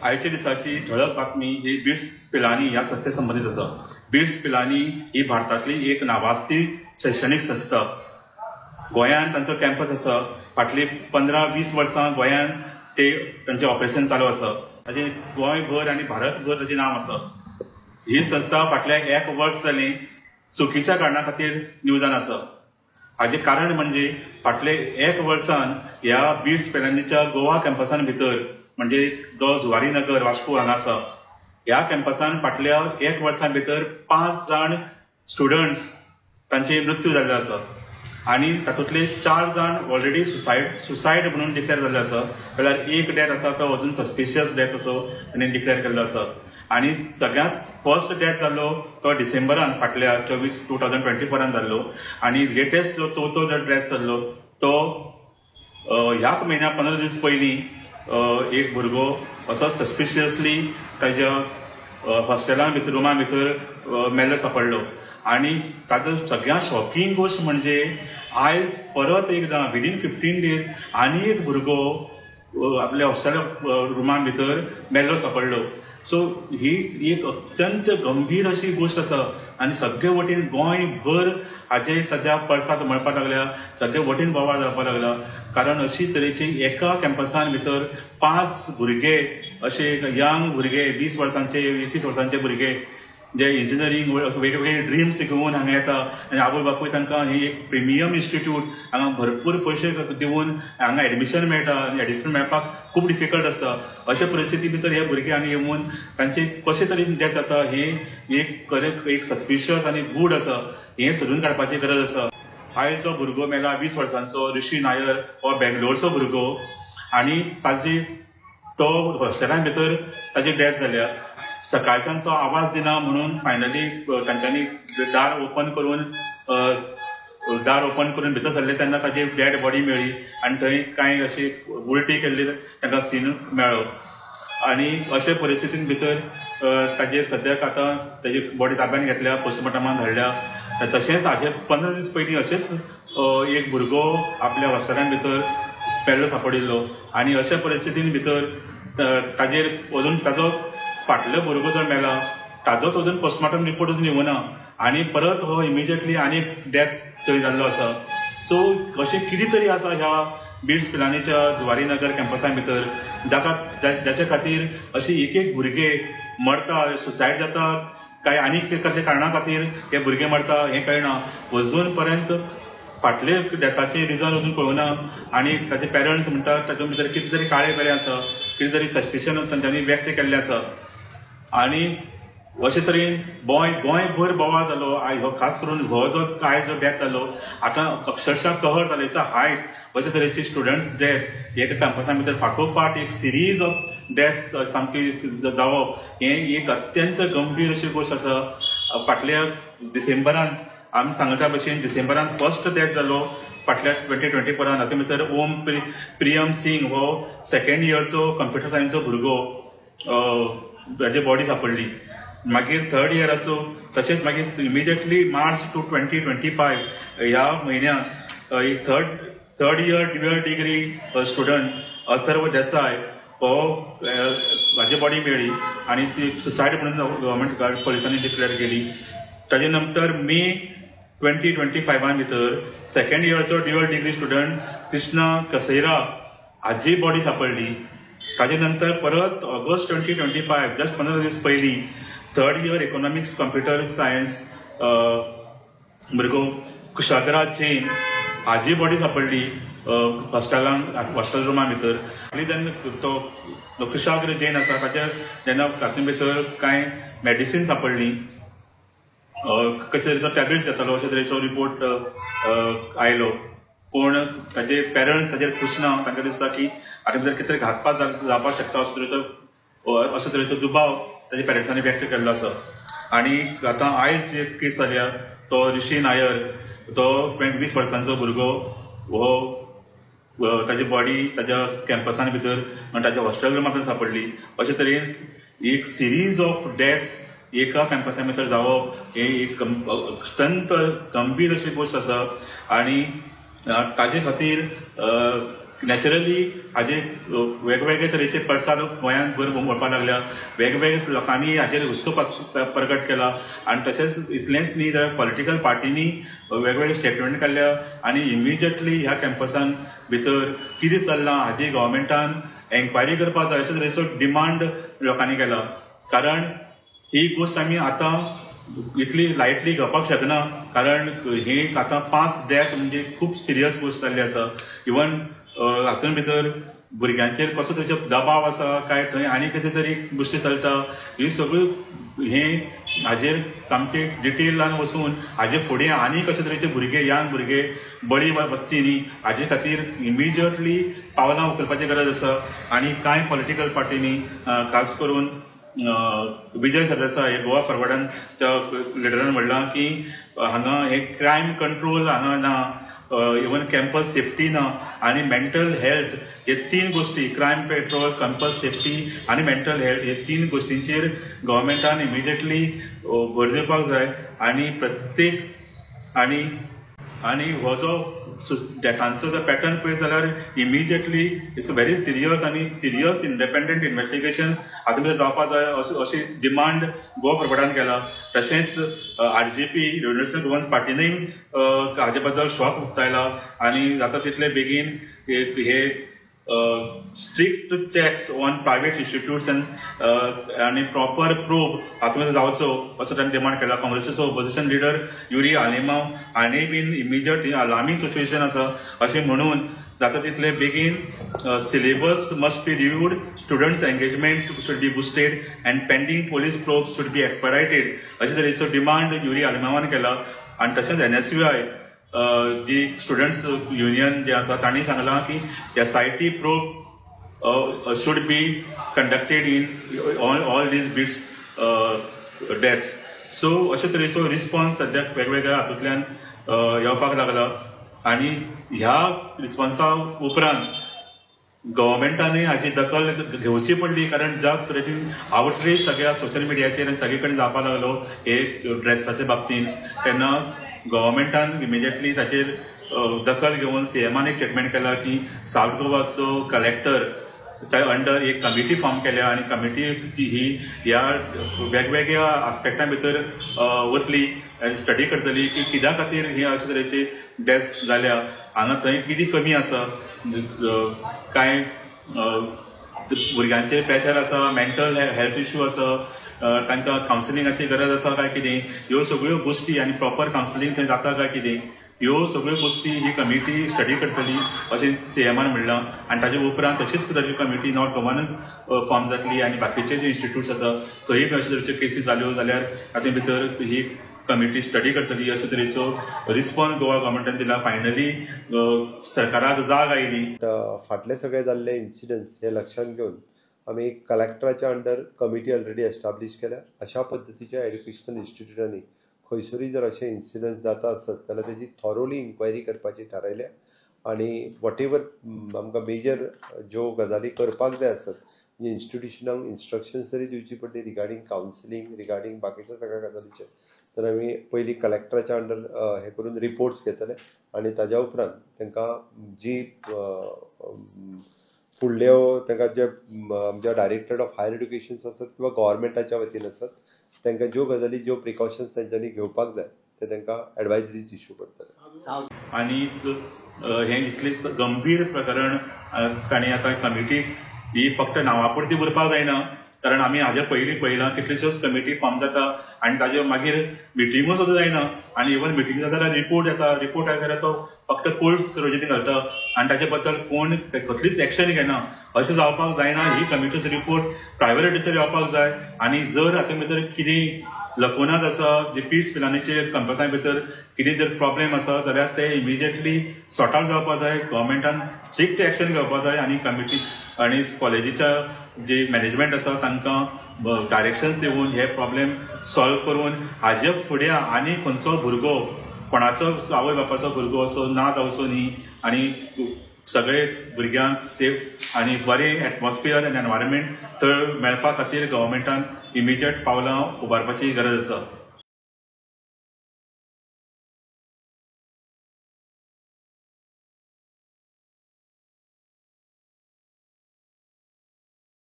आयच्या दिसाची ठळक बातमी ही बिट्स पिलानी ह्या संस्थे संबंधित आसा. बिट्स पिलानी ही भारतातली एक नावाजती शैक्षणिक संस्था. गोंयांत तांचो कॅम्पस आसा. फाटली 15-20 वर्सां गोंयांत तांचें ऑपरेशन चालू आसा. ताजें गोंयभर आनी भारतभर ताचें नांव आसा. ही संस्था फाटल्या 1 वर्स जालीं चुकीच्या कारणां खातीर न्यूजान आसा. हाजें कारण म्हणजे फाटले 1 वर्सान ह्या बिट्स पिलानीच्या गोवा कॅम्पसान भितर म्हणजे जो जुवारी नगर वास्को हांगा आसा ह्या कॅम्पसान फाटल्या 1 वर्सां भितर 5 जाण स्टुडंट्स तांचे मृत्यू जाल्ले आसा आनी तातूंतले 4 जाण ऑलरेडी सुसायड म्हणून डिक्लेअर जाल्ले आसा. जाल्यार एक डेथ आसा तो अजून सस्पिशियस डेथ असो तांणी डिक्लेअर केल्लो आसा. आनी सगळ्यांत फर्स्ट डेथ जाल्लो तो डिसेंबरान फाटल्या 2024 जाल्लो आनी लेटेस्ट जो चवथो डेथ जाल्लो तो ह्याच म्हयन्या 15 दीस पयलीं एक भुरगो असो सस्पिशियसली ताज्या हॉस्टेलान भितर रुमा भितर मेल्लो सापडलो. आनी ताजो सगळ्यांत शॉकिंग गोश्ट म्हणजे आयज परत एकदां विदीन 15 डेज आनी एक भुरगो आपल्या हॉस्टेला रुमान भितर मेल्लो सापडलो. सो ही एक अत्यंत गंभीर अशी गोश्ट आसा आनी सगळे वटेन गोंयभर हाचे सद्या पडसाद म्हणपाक लागल्या. सगळे वटेन बोवाळ जावपाक लागला. कारण अशी तरेची एका कॅम्पसान भितर 5 भुरगे असे यंग भुरगे 20 वर्सांचे 21 वर्सांचे भुरगे जे इंजिनियरींग वेगवेगळे ड्रिम्स घेवन हांगा येता आनी आवय बापूय तांकां ही एक प्रिमियम इन्स्टिट्यूट हांगा भरपूर पयशे दिवन हांगा एडमिशन मेळटा आनी एडमिशन मेळपाक खूब डिफिकल्ट आसता. अशा परिस्थिती भितर हे भुरगे हांगा येवन तांचे कशे तरेन डेथ जाता हे एक सस्पिशियस आनी गूढ आसा. हे सोदून काडपाची गरज आसा. आयज जो भुरगो मेला 20 वर्सांचो ऋषी नायर हो बेंगलोरचो भुरगो आनी ताजी तो हॉस्टेलान भितर ताजी डेथ जाल्या. सकाळच्यान तो आवाज दिना म्हणून फायनली तांच्यांनी दार ओपन करून भितर सरले तेन्ना ताजी डेड बॉडी मेळ्ळी आनी थंय कांय अशी उलटी केल्ली तांकां सीन मेळ्ळो. आनी अशे परिस्थितीन भितर ताजेर सद्याक आतां ताजी बॉडी ताब्यान घेतल्या पोस्टमॉर्टमान धाडल्या. तशेंच हाचे 15 दीस पयलीं अशेंच एक भुरगो आपल्या हॉस्टेलान भितर मेल्लो सापडिल्लो आनी अशा परिस्थितीन भितर ताजेर अजून ताजो फाटलो भुरगो जर मेला ताजोच अजून पोस्टमॉर्टम रिपोर्ट अजून येवना आनी परत हो इमिजिएटली आनी डेथ चोय जाल्लो आसा. सो अशें कितें तरी आसा ह्या बिट्स पिलानीच्या जुवारी नगर कॅम्पसा भितर जाचे खातीर अशी एक भुरगे मरता सुसायड जाता काय आनी कसल्या कारणां खातीर हे भुरगे मरता हें कळना. अजून पर्यंत फाटले डेथाचें रिजन अजून कळुना आनी ताचे पेरंट्स म्हणटात तातूंत भितर कितें तरी काळें बरें आसा कितें तरी सस्पिशन तांच्यांनी व्यक्त केल्लें आसा. आनी अशे तरेन गोंयभर बोवाळ जालो. हो खास करून हो जो डेथ जालो आतां अक्षरशः कहर जाले हायट अशे तरेचे स्टुडंट्स डेथ एका कॅम्पसा भितर फाटोफाट एक सिरीज ऑफ डेथ सामकी जावप हें एक अत्यंत गंभीर अशी गोश्ट आसा. फाटल्या डिसेंबरान आमी सांगता भशेन डिसेंबरान फर्स्ट डेथ जालो फाटल्या 2024 हातूंत भितर ओम प्रियम सिंग हो 2nd इयरचो कंप्युटर सायन्सचो भुरगो ताजी बॉडी सापडली. मागीर 3rd इयर असो तशेंच मागीर इमिजिएटली मार्च 2025 ह्या म्हयन्यांत एक third year dual degree student Atharva देसाय हो हाजी बॉडी मेळ्ळी आनी ती सुसायड म्हणून गव्हर्मेंट गार्ड पुलिसांनी डिक्लेअर केली. ताजे नंतर मे 2025 भितर 2nd इयरचो dual degree student Krishna Kasera हाजी बॉडी सापडली. ताजे नंतर परत ऑगस्ट 2025 जस्ट 15 दीस पयलीं 3rd year economics computer science भुरगो कुशाग्रा जैन हाजी बॉडी सापडली हॉस्टेल रुमा भितर. आनी जेन्ना तो कुशाग्र जैन आसा ताच्या जेन्ना हातूंत भितर कांय मेडिसीन सापडली कशे तरेचो टॅबलेट्स घेतालो अशे तरेचो रिपोर्ट आयलो. पूण ताजे पेरंट्स ताजेर खूश ना. तांकां दिसता की हातूंत भितर कितें तरी घातपात जावपाक शकता अशे तरेचो दुबाव ताजे पेरंट्सांनी व्यक्त केल्लो आसा. आनी आतां आयज जे केस जाल्या तो ऋषी नायर तो 20 वर्सांचो भुरगो हो ताजी बॉडी ताज्या कॅम्पसान भितर ताज्या हॉस्टेल रुमांत सापडली. अशे तरेन एक सिरीज ऑफ डेथ्स एका कॅम्पसा भितर जावप हे एक अत्यंत गंभीर अशी गोश्ट आसा. आनी ताजे खातीर नॅचरली हाजे वेगवेगळे तरेचे पडसाद गोंयांत भर घुमवपाक लागल्या. वेगवेगळ्या लोकांनी हाजेर हुस्को प्रकट केला आनी तशेंच इतलेंच न्ही तर पॉलिटिकल पार्टींनी वेगवेगळे स्टेटमेंट काडल्या आनी इमिजिएटली ह्या कॅम्पसान भितर कितें चल्लां हाजी गव्हर्मेंटान एन्क्वायरी करपाक जाय अशें तरेचो डिमांड लोकांनी केला. कारण ही गोश्ट आमी आतां इतली लायटली घेवपाक शकना. कारण ही आतां 5 डेथ म्हणजे खूब सिरियस गोश्ट जाल्ली आसा. इवन हातूंत भितर भुरग्यांचेर कसो तरेचो दबाव आसा काय थंय आनी कितें तरी गोश्टी चलता, ही सगळी हे हाजेर सामके डिटेलान वचून हाजे फुडें आनी कशे तरेचे भुरगे यंग भुरगे बळी वचची न्ही हाजे खातीर इमिजिएटली पावलां उखलपाची गरज आसा. आनी कांय पॉलिटिकल पार्टींनी खास करून विजय सरदेसाय हे गोवा फॉरवर्डांच्या लिडरान म्हणलां की हांगा हे क्रायम कंट्रोल हांगा ना, इवन कॅम्पस सेफ्टी ना आनी मेंटल हेल्थ हे 3 गोष्टी, क्रायम कंट्रोल, कॅम्पस सेफ्टी आनी मेंटल हेल्थ हे 3 गोष्टींचेर गव्हर्मेंटान इमिजिएटली भर दिवपाक जाय. आनी प्रत्येक आनी हो जो डेथांचो जर पॅटर्न पळयत जाल्यार immediately it's a very serious independent investigation हातूंत भितर जावपाक जाय अशी डिमांड गोवा फॉरवर्डान केला. तशेंच RGP नॅशनल गोवन्स पार्टीनय हाजे बद्दल शॉक उक्तायला आनी जाता तितले बेगीन हे strict checks on private institutes आनी प्रॉपर प्रोब हातूंत जावचो असो ताणें डिमांड केला. काँग्रेसीचो ऑपोजिशन लिडर युरी आलिमाव हाणें बीन इमिजिएट अलार्मिंग सिच्युएशन आसा अशें म्हणून जाता तितले बेगीन syllabus must be reviewed, students engagement should be boosted and pending police probe should be expedited अशे तरेचो डिमांड युरी आलिमावान केला. आनी तशेंच NSUI जी स्टुडंट्स युनियन जे आसा तांणी सांगलां की SIT probe should be conducted in all these bits desk. So अशे तरेचो रिस्पॉन्स सद्याक वेगवेगळ्या हातूंतल्यान येवपाक लागला. आनी ह्या रिस्पॉन्सा उपरांत गव्हर्मेंटानय हाची दखल घेवची पडली. कारण ज्या तरेन आवटरीच सगळ्या सोशल मिडियाचेर आनी सगळे कडेन जावपाक लागलो हे ड्रेसाच्या बाबतींत, तेन्ना गव्हर्मेंटान इमिजिएटली ताचेर दखल घेवन CMान एक स्टेटमेंट केला की साउथ गोवाचो कलेक्टर त्या अंडर एक कमिटी फॉर्म केल्या आनी कमिटी ही ह्या वेगवेगळ्या आस्पेक्टां भितर वतली आनी स्टडी करतली की कित्या खातीर हे अशे तरेचे डेथ जाल्या, हांगा थंय कितें कमी आसा, कांय भुरग्यांचेर प्रेशर आसा, मेंटल हेल्थ इश्यू आसा, तांकां कावन्सिलिंगाची गरज आसा काय कितें, ह्यो सगळ्यो गोश्टी आनी प्रॉपर कावन्सिलिंग थंय जाता काय कितें, ह्यो सगळ्यो गोश्टी ही कमिटी स्टडी करतली अशें CMान म्हणलां. आनी ताचे उपरांत तशीच ताची कमिटी नॉट गव्हर्नन्स फॉर्म जातली आनी बाकीचे जे इन्स्टिट्यूट्स आसा थंय बी अशे तरेच्यो केसीस जाल्यो जाल्यार तातूंत भितर ही कमिटी स्टडी करतली अशे तरेचो रिस्पॉन्स गोवा गव्हर्मेंटान दिला. फायनली सरकाराक जाग आयली. फाटले सगळे जाल्ले इन्सिडंट्स हे लक्षात घेवन आमी कलेक्टराच्या अंडर कमिटी ऑलरेडी एस्टाब्लीश केल्या. अशा पद्दतीच्या एड्युकेशनल इन्स्टिट्यूटांनी खंयसरूय जर अशे इन्सिडंट्स जाता आसत जाल्यार तेजी थॉरोली इन्क्वायरी करपाची थारायल्या. आनी वॉटेवर आमकां मेजर ज्यो गजाली करपाक जाय आसत म्हणजे इन्स्टिट्यूशनांक इन्स्ट्रक्शन्स तरी दिवची पडली रिगार्डींग कावन्सिलींग, रिगार्डींग बाकीच्या सगळ्या गजालीचे, तर आमी पयलीं कलेक्टराच्या अंडर हे करून रिपोर्ट्स घेतले आनी ताज्या उपरांत तांकां जी फुडल्यो तांकां जे आमच्या डायरेक्टरेट ऑफ हायर एड्युकेशन आसत किंवा गव्हर्मेंटाच्या वतीन आसत तांकां ज्यो गजाली ज्यो प्रिकॉशन्स तांच्यांनी घेवपाक जाय ते तांकां एडवायजरीज इश्यू करतले. आनी हे इतले गंभीर प्रकरण तांणी आतां कमिटी ही फक्त नांवा पुरती उरपाक जायना. कारण आमी हाजे पयलीं पळयलां कितल्योश्योच कमिटी फॉर्म जाता आनी ताजे मागीर मिटिंगूच सुद्दां जायना. आनी इवन मिटींग जाता जाल्यार रिपोर्ट येता तो फक्त कोल्ड स्टोरेजींत घालता आनी ताचे बद्दल कोण कसलीच एक्शन घेना. अशें जावपाक जायना. ही कमिटीचो रिपोर्ट प्रायवेटीचेर येवपाक जाय. आनी जर हातूंत भितर कितें लकुनाज आसा जे पीस पिलांनीचे कॅम्पसा भितर कितें जर प्रॉब्लेम आसा जाल्यार ते इमिजिएटली सॉर्ट आवट जावपाक जाय. गव्हर्मेंटान स्ट्रिक्ट एक्शन घेवपाक जाय आनी कमिटी आनी कॉलेजीच्या जे मॅनेजमेंट आसा तांकां डायरेक्शन्स दिवन हे प्रॉब्लेम सॉल्व करून हाजे फुडें आनी खंयचो भुरगो कोणाचो आवय बापाचो भुरगो असो ना जावचो न्ही आनी सगळे भुरग्यांक सेफ आनी बरें एटमॉस्फियर आनी एनवायरमेंट थंय मेळपा खातीर गव्हर्मेंटान इमिजिएट पावलां उबारपाची गरज आसा.